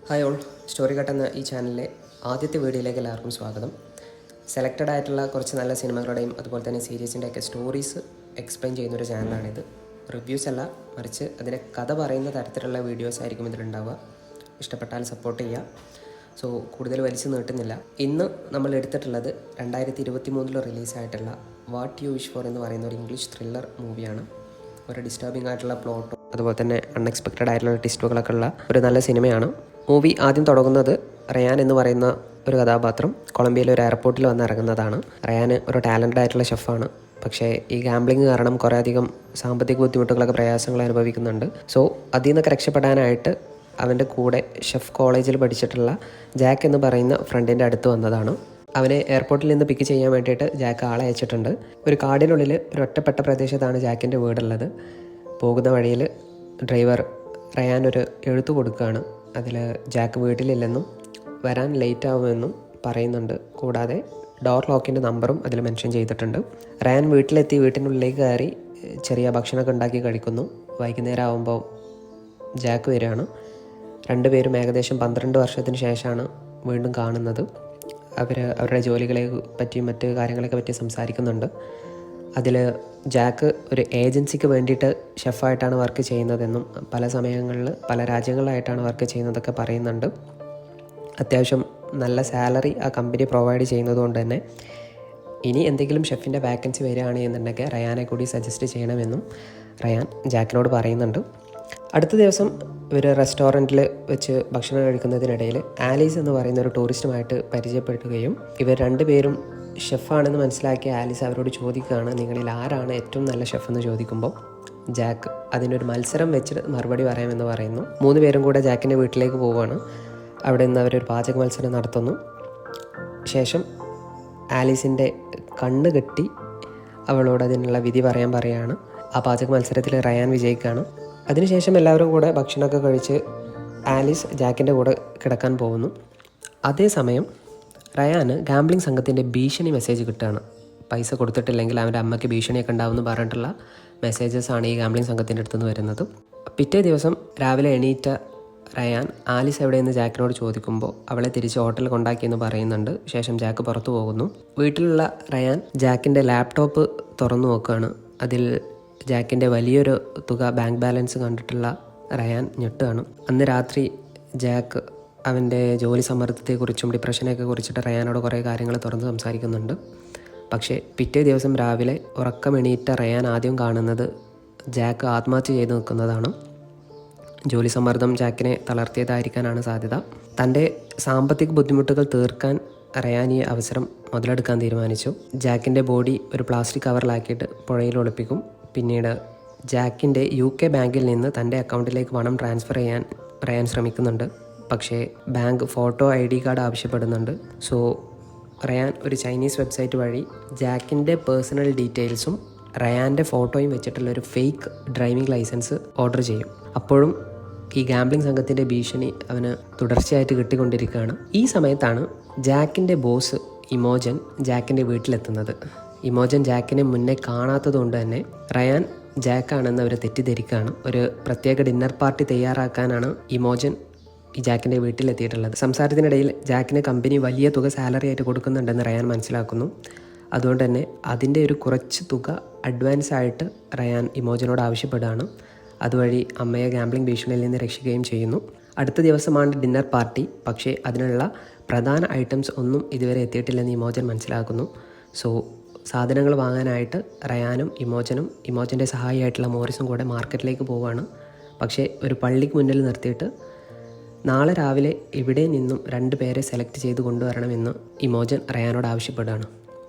Hi all, story cut എന്ന ഈ ചാനലിലെ ആദ്യത്തെ വീഡിയോയിലേക്ക് എല്ലാവർക്കും സ്വാഗതം. സെലക്റ്റഡ് ആയിട്ടുള്ള കുറച്ച് നല്ല സിനിമകളുടെയും അതുപോലെ തന്നെ സീരീസിൻ്റെയൊക്കെ സ്റ്റോറീസ് എക്സ്പ്ലെയിൻ ചെയ്യുന്നൊരു ചാനലാണിത്. റിവ്യൂസ് അല്ല, മറിച്ച് അതിനെ കഥ പറയുന്ന തരത്തിലുള്ള വീഡിയോസ് ആയിരിക്കും ഇതിലുണ്ടാവുക. ഇഷ്ടപ്പെട്ടാൽ സപ്പോർട്ട് ചെയ്യുക. സോ കൂടുതൽ വലിച്ചു നീട്ടുന്നില്ല. ഇന്ന് നമ്മൾ എടുത്തിട്ടുള്ളത് 2023 റിലീസായിട്ടുള്ള വാട്ട് യു വിഷ് ഫോർ എന്ന് പറയുന്ന ഒരു ഇംഗ്ലീഷ് ത്രില്ലർ മൂവിയാണ്. ഒരു ഡിസ്റ്റർബിംഗ് ആയിട്ടുള്ള പ്ലോട്ടും അതുപോലെ തന്നെ അൺഎക്സ്പെക്റ്റഡ് ആയിട്ടുള്ള ട്വിസ്റ്റുകളൊക്കെ ഉള്ള ഒരു നല്ല സിനിമയാണ്. മൂവി ആദ്യം തുടങ്ങുന്നത് റയാൻ എന്ന് പറയുന്ന ഒരു കഥാപാത്രം കൊളംബിയയിലെ ഒരു എയർപോർട്ടിൽ വന്ന് ഇറങ്ങുന്നതാണ്. റയാൻ ഒരു ടാലൻറ്റഡ് ആയിട്ടുള്ള ഷെഫാണ്. പക്ഷേ ഈ ഗാംബ്ലിങ് കാരണം കുറേ അധികം സാമ്പത്തിക ബുദ്ധിമുട്ടുകളൊക്കെ പ്രയാസങ്ങൾ അനുഭവിക്കുന്നുണ്ട്. സോ അതിൽ നിന്നൊക്കെ രക്ഷപ്പെടാനായിട്ട് അവൻ്റെ കൂടെ ഷെഫ് കോളേജിൽ പഠിച്ചിട്ടുള്ള ജാക്ക് എന്ന് പറയുന്ന ഫ്രണ്ടിൻ്റെ അടുത്ത് വന്നതാണ്. അവനെ എയർപോർട്ടിൽ നിന്ന് പിക്ക് ചെയ്യാൻ വേണ്ടിയിട്ട് ജാക്ക് ആളെ അയച്ചിട്ടുണ്ട്. ഒരു കാടിനുള്ളിൽ ഒരു ഒറ്റപ്പെട്ട പ്രദേശത്താണ് ജാക്കിൻ്റെ വീടുള്ളത്. പോകുന്ന വഴിയിൽ ഡ്രൈവർ റയാൻ ഒരു എഴുത്ത് കൊടുക്കുകയാണ്. അതിൽ ജാക്ക് വീട്ടിലില്ലെന്നും വരാൻ ലേറ്റ് ആവുമെന്നും പറയുന്നുണ്ട്. കൂടാതെ ഡോർ ലോക്കിൻ്റെ നമ്പറും അതിൽ മെൻഷൻ ചെയ്തിട്ടുണ്ട്. റയാൻ വീട്ടിലെത്തി വീട്ടിനുള്ളിലേക്ക് കയറി ചെറിയ ഭക്ഷണമൊക്കെ ഉണ്ടാക്കി കഴിക്കുന്നു. വൈകുന്നേരം ആകുമ്പോൾ ജാക്ക് വരികയാണ്. രണ്ടുപേരും ഏകദേശം 12 വർഷത്തിന് ശേഷമാണ് വീണ്ടും കാണുന്നത്. അവരുടെ ജോലികളെ പറ്റിയും മറ്റ് കാര്യങ്ങളെയൊക്കെ പറ്റി സംസാരിക്കുന്നുണ്ട്. അതിൽ ജാക്ക് ഒരു ഏജൻസിക്ക് വേണ്ടിയിട്ട് ഷെഫായിട്ടാണ് വർക്ക് ചെയ്യുന്നതെന്നും പല സമയങ്ങളിൽ പല രാജ്യങ്ങളിലായിട്ടാണ് വർക്ക് ചെയ്യുന്നതൊക്കെ പറയുന്നുണ്ട്. അത്യാവശ്യം നല്ല സാലറി ആ കമ്പനി പ്രൊവൈഡ് ചെയ്യുന്നതുകൊണ്ട് തന്നെ ഇനി എന്തെങ്കിലും ഷെഫിൻ്റെ വാക്കൻസി വരികയാണ് എന്നുണ്ടെങ്കിൽ റയാനെ കൂടി സജസ്റ്റ് ചെയ്യണമെന്നും റയാൻ ജാക്കിനോട് പറയുന്നുണ്ട്. അടുത്ത ദിവസം ഇവർ റെസ്റ്റോറൻറ്റിൽ വെച്ച് ഭക്ഷണം കഴിക്കുന്നതിനിടയിൽ ആലീസ് എന്ന് പറയുന്ന ഒരു ടൂറിസ്റ്റുമായിട്ട് പരിചയപ്പെടുകയും ഇവർ രണ്ടുപേരും ഷെഫാണെന്ന് മനസ്സിലാക്കിയ ആലീസ് അവരോട് ചോദിക്കുകയാണ്, നിങ്ങളിൽ ആരാണ് ഏറ്റവും നല്ല ഷെഫ് എന്ന് ചോദിക്കുമ്പോൾ ജാക്ക് അതിനൊരു മത്സരം വെച്ച് മറുപടി പറയാമെന്ന് പറയുന്നു. 3 പേരും കൂടെ ജാക്കിൻ്റെ വീട്ടിലേക്ക് പോവുകയാണ്. അവിടെ നിന്ന് അവരൊരു പാചക മത്സരം നടത്തുന്നു. ശേഷം ആലീസിൻ്റെ കണ്ണ് കെട്ടി അവളോട് അതിനുള്ള വിധി പറയുകയാണ്. ആ പാചക മത്സരത്തിൽ റയാൻ വിജയിക്കുകയാണ്. അതിനുശേഷം എല്ലാവരും കൂടെ ഭക്ഷണമൊക്കെ കഴിച്ച് ആലീസ് ജാക്കിൻ്റെ കൂടെ കിടക്കാൻ പോകുന്നു. അതേസമയം റയാന് ഗാംബ്ലിംഗ് സംഘത്തിൻ്റെ ഭീഷണി മെസ്സേജ് കിട്ടുകയാണ്. പൈസ കൊടുത്തിട്ടില്ലെങ്കിൽ അവൻ്റെ അമ്മയ്ക്ക് ഭീഷണിയൊക്കെ ഉണ്ടാവുമെന്ന് പറഞ്ഞിട്ടുള്ള മെസ്സേജസാണ് ഈ ഗാംബ്ലിംഗ് സംഘത്തിൻ്റെ അടുത്തുനിന്ന് വരുന്നത്. പിറ്റേ ദിവസം രാവിലെ എണീറ്റ റയാൻ ആലീസ് എവിടെയെന്ന് ജാക്കിനോട് ചോദിക്കുമ്പോൾ അവളെ തിരിച്ച് ഹോട്ടലിൽ കൊണ്ടാക്കിയെന്ന് പറയുന്നുണ്ട്. ശേഷം ജാക്ക് പുറത്തു പോകുന്നു. വീട്ടിലുള്ള റയാൻ ജാക്കിൻ്റെ ലാപ്ടോപ്പ് തുറന്നു നോക്കുകയാണ്. അതിൽ ജാക്കിൻ്റെ വലിയൊരു തുക ബാങ്ക് ബാലൻസ് കണ്ടിട്ടുള്ള റയാൻ ഞെട്ടുകയാണ്. അന്ന് രാത്രി ജാക്ക് അവൻ്റെ ജോലി സമ്മർദ്ദത്തെക്കുറിച്ചും ഡിപ്രഷനെയൊക്കെ കുറിച്ചിട്ട് റയാനോട് കുറേ കാര്യങ്ങൾ തുറന്ന് സംസാരിക്കുന്നുണ്ട്. പക്ഷേ പിറ്റേ ദിവസം രാവിലെ ഉറക്കമെണീറ്റ റയാൻ ആദ്യം കാണുന്നത് ജാക്ക് ആത്മഹത്യ ചെയ്ത് നിൽക്കുന്നതാണ്. ജോലി സമ്മർദ്ദം ജാക്കിനെ തളർത്തിയതായിരിക്കാനാണ് സാധ്യത. തൻ്റെ സാമ്പത്തിക ബുദ്ധിമുട്ടുകൾ തീർക്കാൻ റയാൻ ഈ അവസരം മുതലെടുക്കാൻ തീരുമാനിച്ചു. ജാക്കിൻ്റെ ബോഡി ഒരു പ്ലാസ്റ്റിക് കവറിലാക്കിയിട്ട് പുഴയിൽ ഒളിപ്പിക്കും. പിന്നീട് ജാക്കിൻ്റെ UK ബാങ്കിൽ നിന്ന് തൻ്റെ അക്കൗണ്ടിലേക്ക് പണം ട്രാൻസ്ഫർ ചെയ്യാൻ റയാൻ ശ്രമിക്കുന്നുണ്ട്. പക്ഷേ ബാങ്ക് ഫോട്ടോ ID കാർഡ് ആവശ്യപ്പെടുന്നുണ്ട്. സോ റയാൻ ഒരു ചൈനീസ് വെബ്സൈറ്റ് വഴി ജാക്കിൻ്റെ പേഴ്സണൽ ഡീറ്റെയിൽസും റയാൻ്റെ ഫോട്ടോയും വെച്ചിട്ടുള്ള ഒരു ഫേക്ക് ഡ്രൈവിംഗ് ലൈസൻസ് ഓർഡർ ചെയ്യും. അപ്പോഴും ഈ ഗാംബ്ലിംഗ് സംഘത്തിൻ്റെ ഭീഷണി അവന് തുടർച്ചയായിട്ട് കിട്ടിക്കൊണ്ടിരിക്കുകയാണ്. ഈ സമയത്താണ് ജാക്കിൻ്റെ ബോസ് ഇമോജൻ ജാക്കിൻ്റെ വീട്ടിലെത്തുന്നത്. ഇമോജൻ ജാക്കിനെ മുന്നേ കാണാത്തതുകൊണ്ട് തന്നെ റയാൻ ജാക്കാണെന്ന് അവർ തെറ്റിദ്ധരിക്കുകയാണ്. ഒരു പ്രത്യേക ഡിന്നർ പാർട്ടി തയ്യാറാക്കാനാണ് ഇമോജൻ ഈ ജാക്കിൻ്റെ വീട്ടിലെത്തിയിട്ടുള്ളത്. സംസാരത്തിനിടയിൽ ജാക്കിന് കമ്പനി വലിയ തുക സാലറി ആയിട്ട് കൊടുക്കുന്നുണ്ടെന്ന് റയാൻ മനസ്സിലാക്കുന്നു. അതുകൊണ്ട് തന്നെ അതിൻ്റെ ഒരു കുറച്ച് തുക അഡ്വാൻസ് ആയിട്ട് റയാൻ ഇമോജനോട് ആവശ്യപ്പെടുകയാണ്. അതുവഴി അമ്മയെ ഗാംബ്ലിംഗ് ഭീഷണിയിൽ നിന്ന് രക്ഷിക്കുകയും ചെയ്യുന്നു. അടുത്ത ദിവസമാണ് ഡിന്നർ പാർട്ടി. പക്ഷേ അതിനുള്ള പ്രധാന ഐറ്റംസ് ഒന്നും ഇതുവരെ എത്തിയിട്ടില്ലെന്ന് ഇമോജൻ മനസ്സിലാക്കുന്നു. സോ സാധനങ്ങൾ വാങ്ങാനായിട്ട് റയാനും ഇമോജൻ്റെ സഹായിയായിട്ടുള്ള മോറിസും കൂടെ മാർക്കറ്റിലേക്ക് പോവുകയാണ്. പക്ഷേ ഒരു പള്ളിക്ക് മുന്നിൽ നിർത്തിയിട്ട് നാളെ രാവിലെ ഇവിടെ നിന്നും 2 പേരെ സെലക്ട് ചെയ്ത് കൊണ്ടുവരണമെന്ന് ഇമോജൻ റയാനോട് ആവശ്യപ്പെടുകയാണ്.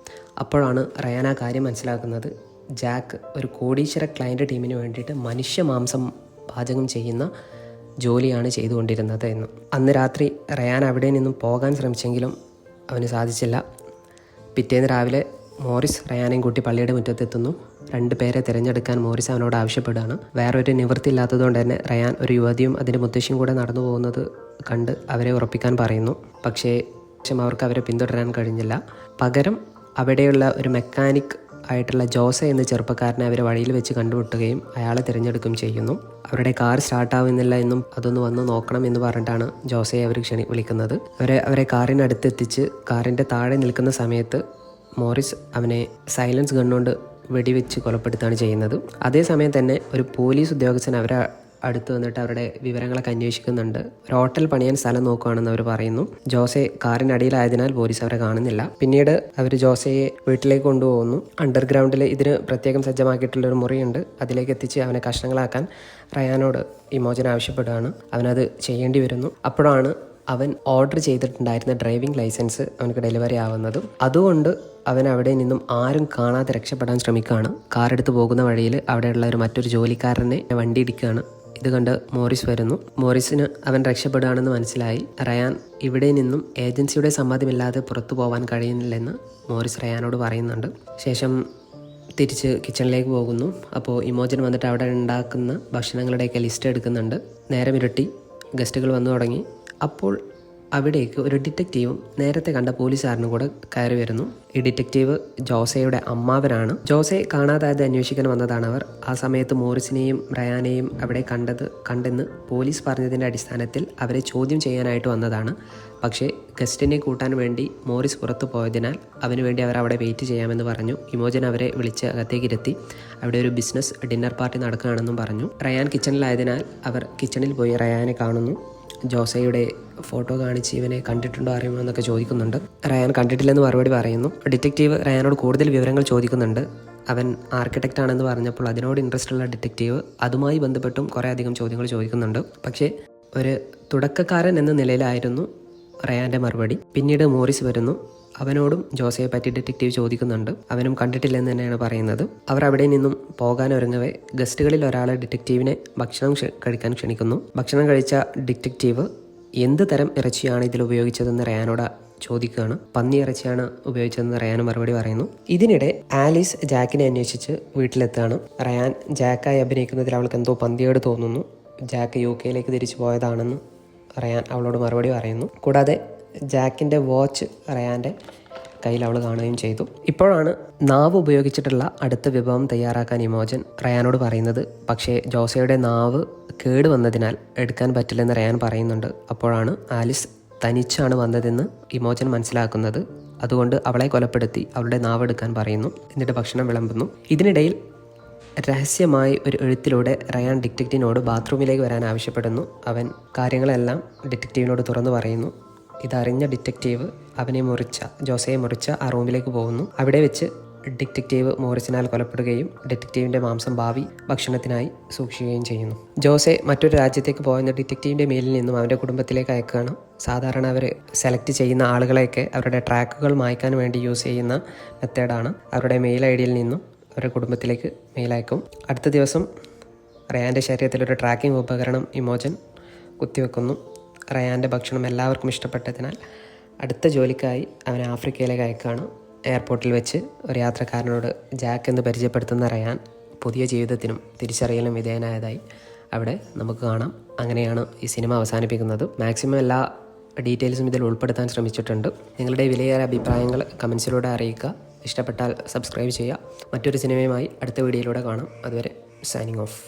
അപ്പോഴാണ് റയാൻ ആ കാര്യം മനസ്സിലാക്കുന്നത്. ജാക്ക് ഒരു കോടീശ്വര ക്ലയൻറ്റ് ടീമിന് വേണ്ടിയിട്ട് മനുഷ്യമാംസം പാചകം ചെയ്യുന്ന ജോലിയാണ് ചെയ്തുകൊണ്ടിരുന്നത് എന്ന്. അന്ന് രാത്രി റയാൻ അവിടെ നിന്നും പോകാൻ ശ്രമിച്ചെങ്കിലും അവന് സാധിച്ചില്ല. പിറ്റേന്ന് രാവിലെ മോറിസ് റയാനെയും കൂട്ടി പള്ളിയുടെ മുറ്റത്തെത്തുന്നു. 2 പേരെ തിരഞ്ഞെടുക്കാൻ മോറിസ് അവനോട് ആവശ്യപ്പെടുകയാണ്. വേറൊരു നിവൃത്തി ഇല്ലാത്തതുകൊണ്ട് തന്നെ റയാൻ ഒരു യുവതിയും അതിൻ്റെ മുത്തശ്ശിയും കൂടെ നടന്നു പോകുന്നത് കണ്ട് അവരെ ഉറപ്പിക്കാൻ പറയുന്നു. പക്ഷേ അവർക്ക് അവരെ പിന്തുടരാൻ കഴിഞ്ഞില്ല. പകരം അവിടെയുള്ള ഒരു മെക്കാനിക് ആയിട്ടുള്ള ജോസെ എന്ന ചെറുപ്പക്കാരനെ അവർ വഴിയിൽ വെച്ച് കണ്ടുമുട്ടുകയും അയാളെ തിരഞ്ഞെടുക്കുകയും ചെയ്യുന്നു. അവരുടെ കാർ സ്റ്റാർട്ടാവുന്നില്ല എന്നും അതൊന്ന് വന്ന് നോക്കണം എന്ന് പറഞ്ഞിട്ടാണ് ജോസയെ അവർ വിളിക്കുന്നത്. അവരെ കാറിനടുത്ത് എത്തിച്ച് കാറിൻ്റെ താഴെ നിൽക്കുന്ന സമയത്ത് മോറിസ് അവനെ സൈലൻസ് ഗണ്ണുകൊണ്ട് വെടിവെച്ച് കൊലപ്പെടുത്തുകയാണ് ചെയ്യുന്നത്. അതേസമയം തന്നെ ഒരു പോലീസ് ഉദ്യോഗസ്ഥൻ അവരെ അടുത്ത് വന്നിട്ട് അവരുടെ വിവരങ്ങളൊക്കെ അന്വേഷിക്കുന്നുണ്ട്. ഒരു ഹോട്ടൽ പണിയാൻ സ്ഥലം നോക്കുകയാണെന്ന് അവർ പറയുന്നു. ജോസെ കാറിനടിയിലായതിനാൽ പോലീസ് അവരെ കാണുന്നില്ല. പിന്നീട് അവർ ജോസയെ വീട്ടിലേക്ക് കൊണ്ടുപോകുന്നു. അണ്ടർഗ്രൗണ്ടിൽ ഇതിന് പ്രത്യേകം സജ്ജമാക്കിയിട്ടുള്ളൊരു മുറിയുണ്ട്. അതിലേക്ക് എത്തിച്ച് അവനെ കഷ്ണങ്ങളാക്കാൻ റയാനോട് ഇമോജൻ ആവശ്യപ്പെടുകയാണ്. അവനത് ചെയ്യേണ്ടി വരുന്നു. അപ്പോഴാണ് അവൻ ഓർഡർ ചെയ്തിട്ടുണ്ടായിരുന്ന ഡ്രൈവിംഗ് ലൈസൻസ് അവനക്ക് ഡെലിവറി ആവുന്നതും. അതുകൊണ്ട് അവൻ അവിടെ നിന്നും ആരും കാണാതെ രക്ഷപ്പെടാൻ ശ്രമിക്കുകയാണ്. കാറെടുത്ത് പോകുന്ന വഴിയിൽ അവിടെയുള്ള മറ്റൊരു ജോലിക്കാരനെ വണ്ടി ഇടിക്കുകയാണ്. ഇത് കണ്ട് മോറിസ് വരുന്നു. മോറിസിന് അവൻ രക്ഷപ്പെടുകയാണെന്ന് മനസ്സിലായി. റയാൻ ഇവിടെ നിന്നും ഏജൻസിയുടെ സമ്മതമില്ലാതെ പുറത്തു പോകാൻ കഴിയുന്നില്ലെന്ന് മോറിസ് റയാനോട് പറയുന്നുണ്ട്. ശേഷം തിരിച്ച് കിച്ചണിലേക്ക് പോകുന്നു. അപ്പോൾ ഇമോജൻ വന്നിട്ട് അവിടെ ഉണ്ടാക്കുന്ന ഭക്ഷണങ്ങളുടെയൊക്കെ ലിസ്റ്റ് എടുക്കുന്നുണ്ട്. നേരം ഇരുട്ടി, ഗസ്റ്റുകൾ വന്നു തുടങ്ങി. അപ്പോൾ അവിടേക്ക് ഒരു ഡിറ്റക്റ്റീവും നേരത്തെ കണ്ട പോലീസുകാരനും കൂടെ കയറി വരുന്നു. ഈ ഡിറ്റക്റ്റീവ് ജോസയുടെ അമ്മാവനാണ്. ജോസെ കാണാതായത് അന്വേഷിക്കാൻ വന്നതാണ് അവർ. ആ സമയത്ത് മോറിസിനെയും റയാനെയും അവിടെ കണ്ടെന്ന് പോലീസ് പറഞ്ഞതിൻ്റെ അടിസ്ഥാനത്തിൽ അവരെ ചോദ്യം ചെയ്യാനായിട്ട് വന്നതാണ്. പക്ഷേ ഗസ്റ്റിനെ കൂട്ടാൻ വേണ്ടി മോറിസ് പുറത്തു പോയതിനാൽ അവന് വേണ്ടി അവർ അവിടെ വെയിറ്റ് ചെയ്യാമെന്ന് പറഞ്ഞു. ഇമോജൻ അവരെ വിളിച്ച് അകത്തേക്ക് ഇരുത്തി. അവിടെ ഒരു ബിസിനസ് ഡിന്നർ പാർട്ടി നടക്കുകയാണെന്നും പറഞ്ഞു. റയാൻ കിച്ചണിലായതിനാൽ അവർ കിച്ചണിൽ പോയി റയാനെ കാണുന്നു. ജോസയുടെ ഫോട്ടോ കാണിച്ച് ഇവനെ കണ്ടിട്ടുണ്ടോ അറിയുമോ എന്നൊക്കെ ചോദിക്കുന്നുണ്ട്. റയാൻ കണ്ടിട്ടില്ലെന്ന് മറുപടി പറയുന്നു. ഡിറ്റക്റ്റീവ് റയാനോട് കൂടുതൽ വിവരങ്ങൾ ചോദിക്കുന്നുണ്ട്. അവൻ ആർക്കിടെക്റ്റ് ആണെന്ന് പറഞ്ഞപ്പോൾ അതിനോട് ഇൻട്രസ്റ്റ് ഉള്ള ഡിറ്റക്റ്റീവ് അതുമായി ബന്ധപ്പെട്ടും കുറേ അധികം ചോദ്യങ്ങൾ ചോദിക്കുന്നുണ്ട്. പക്ഷേ ഒരു തുടക്കക്കാരൻ എന്ന നിലയിലായിരുന്നു റയാൻ്റെ മറുപടി. പിന്നീട് മോറിസ് വരുന്നു. അവനോടും ജോസയെ പറ്റി ഡിറ്റക്റ്റീവ് ചോദിക്കുന്നുണ്ട്. അവനും കണ്ടിട്ടില്ലെന്ന് തന്നെയാണ് പറയുന്നത്. അവർ അവിടെ നിന്നും പോകാനൊരുങ്ങവേ ഗസ്റ്റുകളിൽ ഒരാൾ ഡിറ്റക്റ്റീവിനെ ഭക്ഷണം കഴിക്കാൻ ക്ഷണിക്കുന്നു. ഭക്ഷണം കഴിച്ച ഡിറ്റക്റ്റീവ് എന്ത് തരം ഇറച്ചിയാണ് ഇതിൽ ഉപയോഗിച്ചതെന്ന് റയാനോട് ചോദിക്കുകയാണ്. പന്നി ഇറച്ചിയാണ് ഉപയോഗിച്ചതെന്ന് റയാൻ മറുപടി പറയുന്നു. ഇതിനിടെ ആലീസ് ജാക്കിനെ അന്വേഷിച്ച് വീട്ടിലെത്തുകയാണ്. റയാൻ ജാക്കായി അഭിനയിക്കുന്നതിൽ അവൾക്ക് എന്തോ പന്തിയോട് തോന്നുന്നു. ജാക്ക് UK തിരിച്ചു പോയതാണെന്ന് റയാൻ അവളോട് മറുപടി പറയുന്നു. കൂടാതെ ജാക്കിൻ്റെ വാച്ച് റയാൻ്റെ കയ്യിൽ അവൾ കാണുകയും ചെയ്തു. ഇപ്പോഴാണ് നാവ് ഉപയോഗിച്ചിട്ടുള്ള അടുത്ത വിഭവം തയ്യാറാക്കാൻ ഇമോജൻ റയാനോട് പറയുന്നത്. പക്ഷേ ജോസയുടെ നാവ് കേടുവന്നതിനാൽ എടുക്കാൻ പറ്റില്ലെന്ന് റയാൻ പറയുന്നുണ്ട്. അപ്പോഴാണ് ആലിസ് തനിച്ചാണ് വന്നതെന്ന് ഇമോജൻ മനസ്സിലാക്കുന്നത്. അതുകൊണ്ട് അവളെ കൊലപ്പെടുത്തി അവളുടെ നാവ് എടുക്കാൻ പറയുന്നു. എന്നിട്ട് ഭക്ഷണം വിളമ്പുന്നു. ഇതിനിടയിൽ രഹസ്യമായി ഒരു എഴുത്തിലൂടെ റയാൻ ഡിറ്റക്റ്റീവിനോട് ബാത്റൂമിലേക്ക് വരാൻ ആവശ്യപ്പെടുന്നു. അവൻ കാര്യങ്ങളെല്ലാം ഡിറ്റക്റ്റീവിനോട് തുറന്നു പറയുന്നു. ഇതറിഞ്ഞ ഡിറ്റക്റ്റീവ് ജോസയെ മുറിച്ച ആ റൂമിലേക്ക് പോകുന്നു. അവിടെ വെച്ച് ഡിറ്റക്റ്റീവ് മോറിസിനാൽ കൊലപ്പെടുകയും ഡിറ്റക്റ്റീവിൻ്റെ മാംസം ഭാവി ഭക്ഷണത്തിനായി സൂക്ഷിക്കുകയും ചെയ്യുന്നു. ജോസെ മറ്റൊരു രാജ്യത്തേക്ക് പോയെന്ന ഡിറ്റക്റ്റീവിൻ്റെ മെയിലിൽ നിന്നും അവൻ്റെ കുടുംബത്തിലേക്ക് അയക്കുകയാണ്. സാധാരണ അവർ സെലക്ട് ചെയ്യുന്ന ആളുകളെയൊക്കെ അവരുടെ ട്രാക്കുകൾ മായ്ക്കാൻ വേണ്ടി യൂസ് ചെയ്യുന്ന മെത്തേഡാണ്. അവരുടെ മെയിൽ ID യിൽ നിന്നും അവരുടെ കുടുംബത്തിലേക്ക് മെയിൽ അയക്കും. അടുത്ത ദിവസം റയാൻ്റെ ശരീരത്തിലൊരു ട്രാക്കിംഗ് ഉപകരണം ഇമോജൻ കുത്തിവെക്കുന്നു. റയാൻ്റെ ഭക്ഷണം എല്ലാവർക്കും ഇഷ്ടപ്പെട്ടതിനാൽ അടുത്ത ജോലിക്കായി അവനെ ആഫ്രിക്കയിലേക്ക് അയക്കുകയാണ്. എയർപോർട്ടിൽ വെച്ച് ഒരു യാത്രക്കാരനോട് ജാക്ക് എന്ന് പരിചയപ്പെടുത്തുന്ന റയാൻ പുതിയ ജീവിതത്തിനും തിരിച്ചറിയലും വിധേയനായതായി അവിടെ നമുക്ക് കാണാം. അങ്ങനെയാണ് ഈ സിനിമ അവസാനിപ്പിക്കുന്നത്. മാക്സിമം എല്ലാ ഡീറ്റെയിൽസും ഇതിൽ ഉൾപ്പെടുത്താൻ ശ്രമിച്ചിട്ടുണ്ട്. നിങ്ങളുടെ വിലയേറെ അഭിപ്രായങ്ങൾ കമൻസിലൂടെ അറിയിക്കുക. ഇഷ്ടപ്പെട്ടാൽ സബ്സ്ക്രൈബ് ചെയ്യുക. മറ്റൊരു സിനിമയുമായി അടുത്ത വീഡിയോയിലൂടെ കാണാം. അതുവരെ സൈനിങ് ഓഫ്.